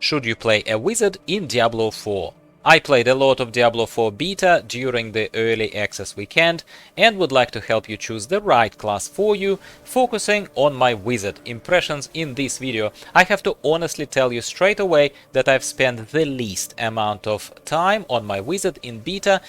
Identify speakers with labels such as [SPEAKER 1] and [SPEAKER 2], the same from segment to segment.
[SPEAKER 1] Should you play a wizard in Diablo 4? I played a lot of Diablo 4 beta during the early access weekend and would like to help you choose the right class for you, focusing on my wizard impressions in this video. I have to honestly tell you straight away that I've spent the least amount of time on my wizard in beta,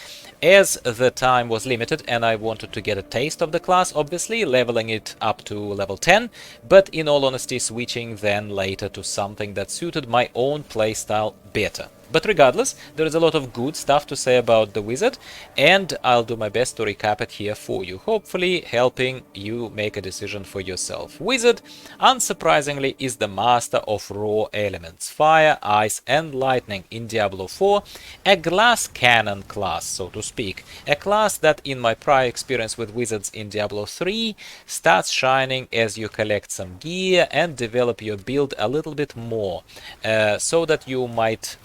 [SPEAKER 1] as the time was limited and I wanted to get a taste of the class, obviously leveling it up to level 10, but in all honesty switching then later to something that suited my own playstyle better. But regardless, there is a lot of good stuff to say about the wizard, and I'll do my best to recap it here for you, hopefully helping you make a decision for yourself. Wizard, unsurprisingly, is the master of raw elements, fire, ice and lightning in Diablo 4, a glass cannon class, so to speak, a class that in my prior experience with wizards in Diablo 3 starts shining as you collect some gear and develop your build a little bit more, so that you might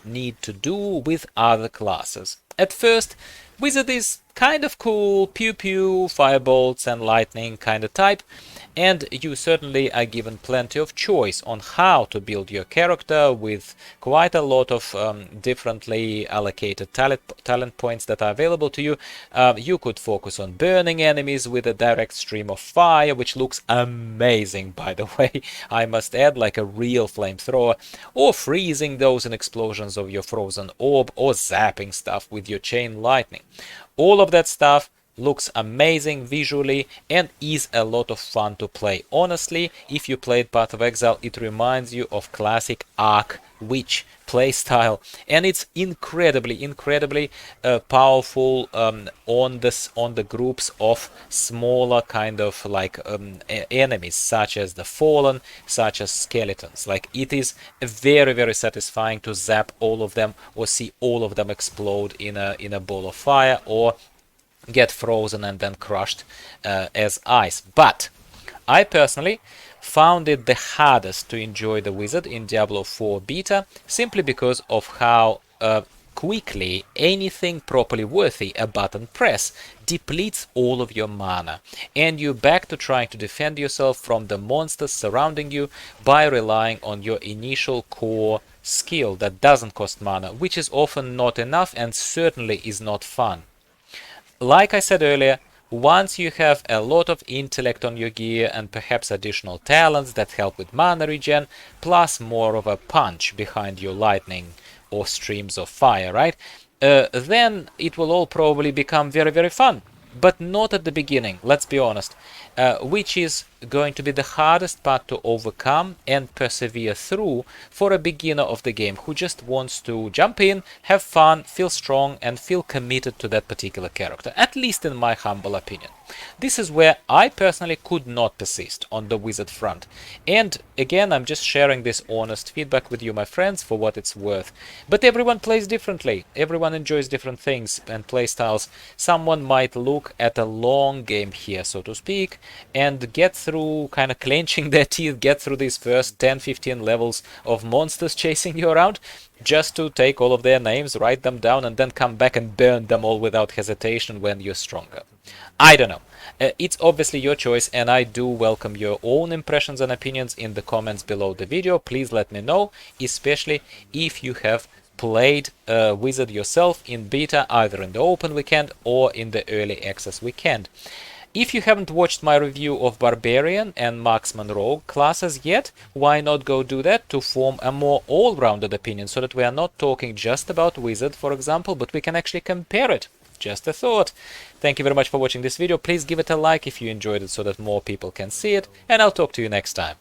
[SPEAKER 1] need to do with other classes. At first, wizard is kind of cool, pew pew, firebolts and lightning kind of type, and you certainly are given plenty of choice on how to build your character with quite a lot of differently allocated talent points that are available to you. You could focus on burning enemies with a direct stream of fire, which looks amazing, by the way, I must add, like a real flamethrower, or freezing those in explosions of your frozen orb, or zapping stuff with your chain lightning. All of that stuff looks amazing visually and is a lot of fun to play. Honestly, if you played Path of Exile, it reminds you of classic Arc Witch playstyle, and it's incredibly powerful on the groups of smaller kind of like enemies, such as the Fallen, such as skeletons. Like, it is very satisfying to zap all of them or see all of them explode in a ball of fire, or get frozen and then crushed as ice. But I personally found it the hardest to enjoy the wizard in Diablo 4 beta, simply because of how quickly anything properly worthy, a button press, depletes all of your mana, and you're back to trying to defend yourself from the monsters surrounding you by relying on your initial core skill that doesn't cost mana, which is often not enough and certainly is not fun. Like I said earlier, once you have a lot of intellect on your gear and perhaps additional talents that help with mana regen, plus more of a punch behind your lightning or streams of fire, right? Then it will all probably become very fun. But not at the beginning, let's be honest, which is going to be the hardest part to overcome and persevere through for a beginner of the game who just wants to jump in, have fun, feel strong and feel committed to that particular character, at least in my humble opinion. This is where I personally could not persist on the wizard front, and again, I'm just sharing this honest feedback with you, my friends, for what it's worth. But everyone plays differently, everyone enjoys different things and playstyles. Someone might look at a long game here, so to speak, and get through, kind of clenching their teeth, get through these first 10-15 levels of monsters chasing you around, just to take all of their names, write them down, and then come back and burn them all without hesitation when you're stronger. I don't know. It's obviously your choice, and I do welcome your own impressions and opinions in the comments below the video. Please let me know, especially if you have played Wizard yourself in beta, either in the open weekend or in the early access weekend. If you haven't watched my review of Barbarian and Marksman Rogue classes yet, why not go do that to form a more all-rounded opinion, so that we are not talking just about Wizard, for example, but we can actually compare it. Just a thought. Thank you very much for watching this video. Please give it a like if you enjoyed it so that more people can see it, and I'll talk to you next time.